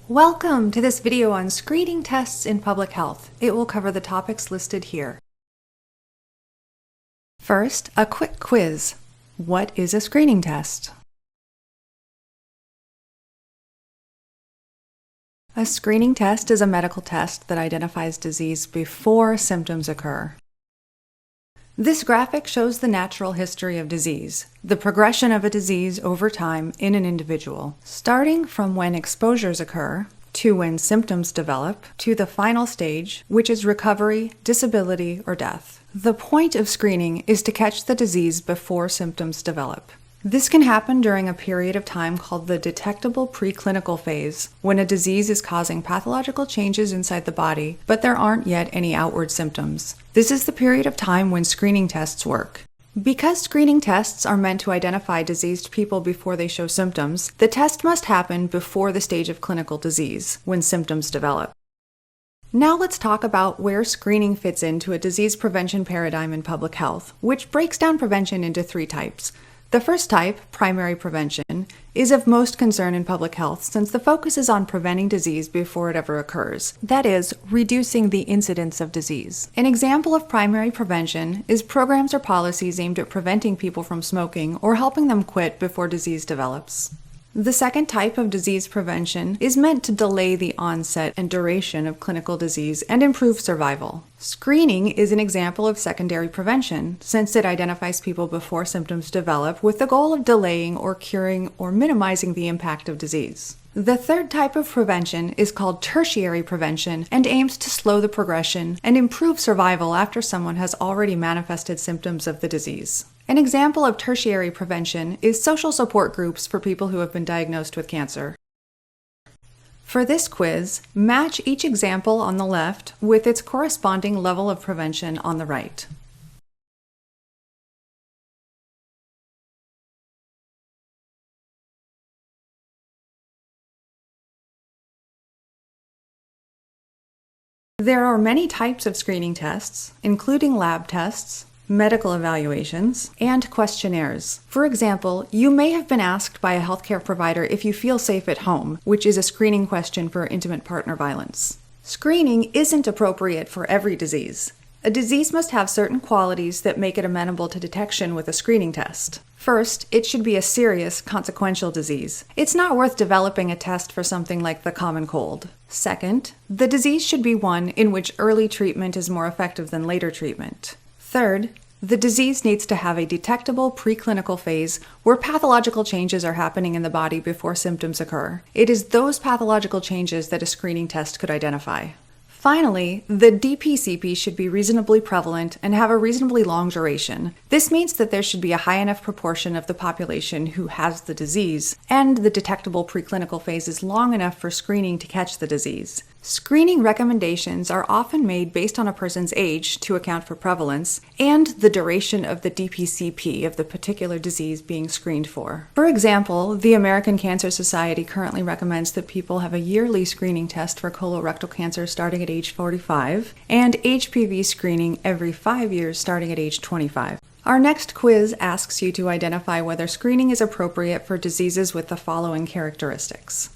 Welcome to this video on screening tests in public health. It will cover the topics listed here. First, a quick quiz. What is a screening test? A screening test is a medical test that identifies disease before symptoms occur. This graphic shows the natural history of disease, the progression of a disease over time in an individual, starting from when exposures occur, to when symptoms develop, to the final stage, which is recovery, disability, or death. The point of screening is to catch the disease before symptoms develop. This can happen during a period of time called the detectable preclinical phase, when a disease is causing pathological changes inside the body, but there aren't yet any outward symptoms. This is the period of time when screening tests work. Because screening tests are meant to identify diseased people before they show symptoms, the test must happen before the stage of clinical disease, when symptoms develop. Now let's talk about where screening fits into a disease prevention paradigm in public health, which breaks down prevention into three types. The first type, primary prevention, is of most concern in public health since the focus is on preventing disease before it ever occurs. That is, reducing the incidence of disease. An example of primary prevention is programs or policies aimed at preventing people from smoking or helping them quit before disease develops. The second type of disease prevention is meant to delay the onset and duration of clinical disease and improve survival. Screening is an example of secondary prevention, since it identifies people before symptoms develop with the goal of delaying or curing or minimizing the impact of disease. The third type of prevention is called tertiary prevention and aims to slow the progression and improve survival after someone has already manifested symptoms of the disease. An example of tertiary prevention is social support groups for people who have been diagnosed with cancer. For this quiz, match each example on the left with its corresponding level of prevention on the right. There are many types of screening tests, including lab tests, medical evaluations, and questionnaires. For example, you may have been asked by a healthcare provider if you feel safe at home, which is a screening question for intimate partner violence. Screening isn't appropriate for every disease. A disease must have certain qualities that make it amenable to detection with a screening test. First, it should be a serious, consequential disease. It's not worth developing a test for something like the common cold. Second, the disease should be one in which early treatment is more effective than later treatment. Third, the disease needs to have a detectable preclinical phase where pathological changes are happening in the body before symptoms occur. It is those pathological changes that a screening test could identify. Finally, the DPCP should be reasonably prevalent and have a reasonably long duration. This means that there should be a high enough proportion of the population who has the disease, and the detectable preclinical phase is long enough for screening to catch the disease. Screening recommendations are often made based on a person's age to account for prevalence and the duration of the DPCP of the particular disease being screened for. For example, the American Cancer Society currently recommends that people have a yearly screening test for colorectal cancer starting at age 45 and HPV screening every 5 years starting at age 25. Our next quiz asks you to identify whether screening is appropriate for diseases with the following characteristics.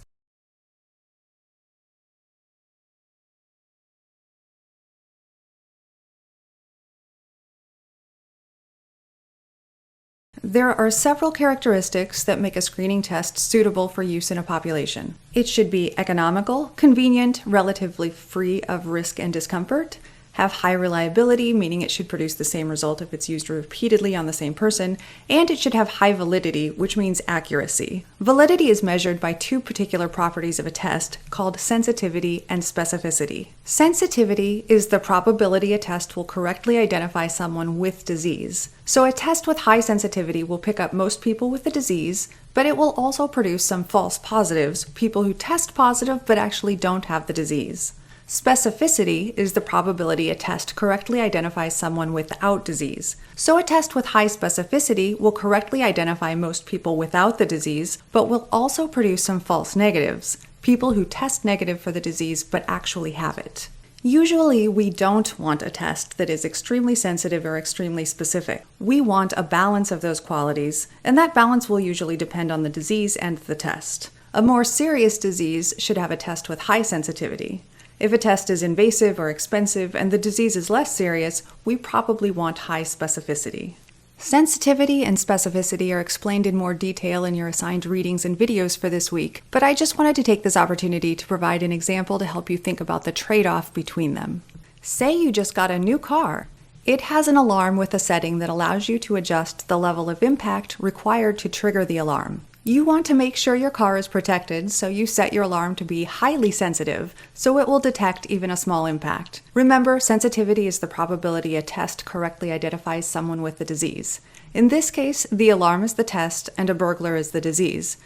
There are several characteristics that make a screening test suitable for use in a population. It should be economical, convenient, relatively free of risk and discomfort, have high reliability, meaning it should produce the same result if it's used repeatedly on the same person, and it should have high validity, which means accuracy. Validity is measured by two particular properties of a test called sensitivity and specificity. Sensitivity is the probability a test will correctly identify someone with disease. So a test with high sensitivity will pick up most people with the disease, but it will also produce some false positives, people who test positive but actually don't have the disease. Specificity is the probability a test correctly identifies someone without disease. So a test with high specificity will correctly identify most people without the disease, but will also produce some false negatives, people who test negative for the disease but actually have it. Usually, we don't want a test that is extremely sensitive or extremely specific. We want a balance of those qualities, and that balance will usually depend on the disease and the test. A more serious disease should have a test with high sensitivity. If a test is invasive or expensive and the disease is less serious, we probably want high specificity. Sensitivity and specificity are explained in more detail in your assigned readings and videos for this week, but I just wanted to take this opportunity to provide an example to help you think about the trade-off between them. Say you just got a new car. It has an alarm with a setting that allows you to adjust the level of impact required to trigger the alarm. You want to make sure your car is protected, so you set your alarm to be highly sensitive, so it will detect even a small impact. Remember, sensitivity is the probability a test correctly identifies someone with the disease. In this case, the alarm is the test and a burglar is the disease.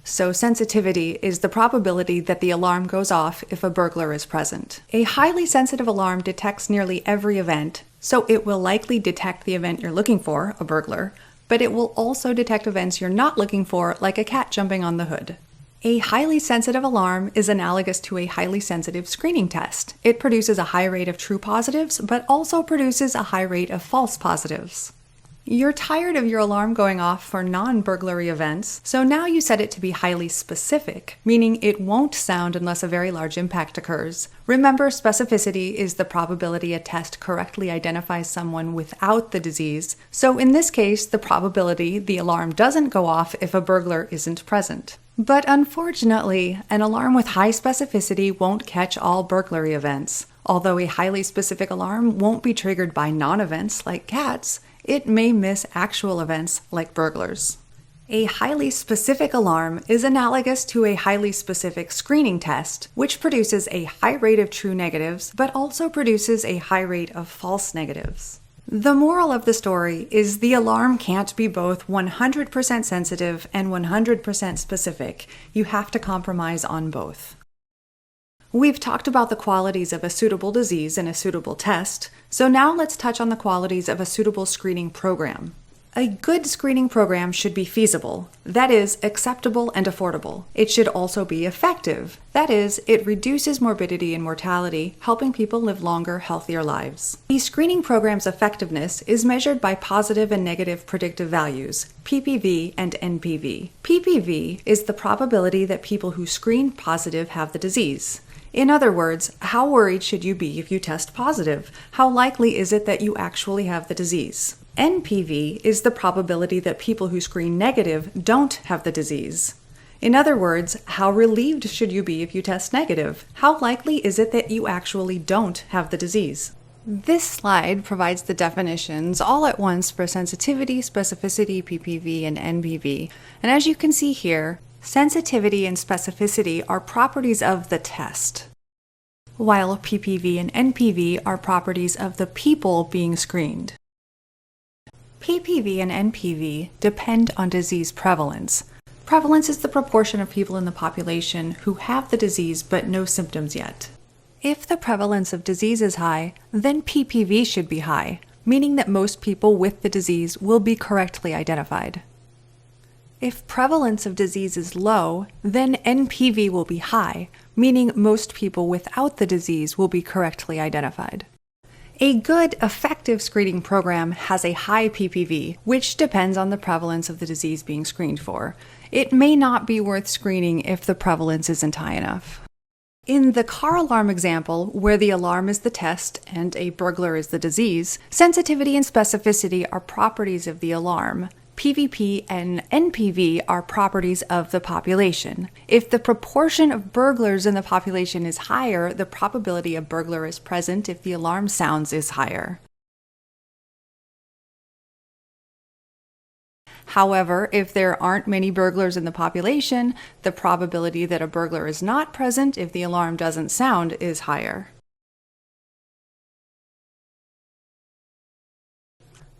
So sensitivity is the probability that the alarm goes off if a burglar is present. A highly sensitive alarm detects nearly every event, so it will likely detect the event you're looking for, a burglar, but it will also detect events you're not looking for, like a cat jumping on the hood. A highly sensitive alarm is analogous to a highly sensitive screening test. It produces a high rate of true positives, but also produces a high rate of false positives. You're tired of your alarm going off for non-burglary events, so now you set it to be highly specific, meaning it won't sound unless a very large impact occurs. Remember, specificity is the probability a test correctly identifies someone without the disease, so in this case, the probability the alarm doesn't go off if a burglar isn't present. But unfortunately, an alarm with high specificity won't catch all burglary events. Although a highly specific alarm won't be triggered by non-events like cats, it may miss actual events like burglars. A highly specific alarm is analogous to a highly specific screening test, which produces a high rate of true negatives, but also produces a high rate of false negatives. The moral of the story is the alarm can't be both 100% sensitive and 100% specific. You have to compromise on both. We've talked about the qualities of a suitable disease and a suitable test, so now let's touch on the qualities of a suitable screening program. A good screening program should be feasible, that is, acceptable and affordable. It should also be effective, that is, it reduces morbidity and mortality, helping people live longer, healthier lives. The screening program's effectiveness is measured by positive and negative predictive values, PPV and NPV. PPV is the probability that people who screen positive have the disease. In other words, how worried should you be if you test positive? How likely is it that you actually have the disease? NPV is the probability that people who screen negative don't have the disease. In other words, how relieved should you be if you test negative? How likely is it that you actually don't have the disease? This slide provides the definitions all at once for sensitivity, specificity, PPV, and NPV. And as you can see here, sensitivity and specificity are properties of the test, while PPV and NPV are properties of the people being screened. PPV and NPV depend on disease prevalence. Prevalence is the proportion of people in the population who have the disease but no symptoms yet. If the prevalence of disease is high, then PPV should be high, meaning that most people with the disease will be correctly identified. If prevalence of disease is low, then NPV will be high, meaning most people without the disease will be correctly identified. A good, effective screening program has a high PPV, which depends on the prevalence of the disease being screened for. It may not be worth screening if the prevalence isn't high enough. In the car alarm example, where the alarm is the test and a burglar is the disease, sensitivity and specificity are properties of the alarm. PVP and NPV are properties of the population. If the proportion of burglars in the population is higher, the probability a burglar is present if the alarm sounds is higher. However, if there aren't many burglars in the population, the probability that a burglar is not present if the alarm doesn't sound is higher.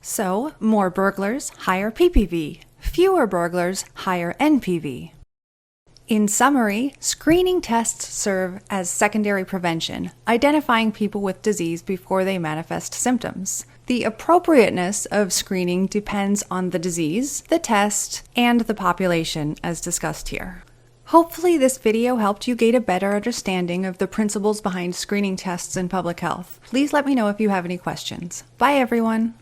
So, more burglars, higher PPV. Fewer burglars, higher NPV. In summary, screening tests serve as secondary prevention, identifying people with disease before they manifest symptoms. The appropriateness of screening depends on the disease, the test, and the population, as discussed here. Hopefully this video helped you gain a better understanding of the principles behind screening tests in public health. Please let me know if you have any questions. Bye everyone!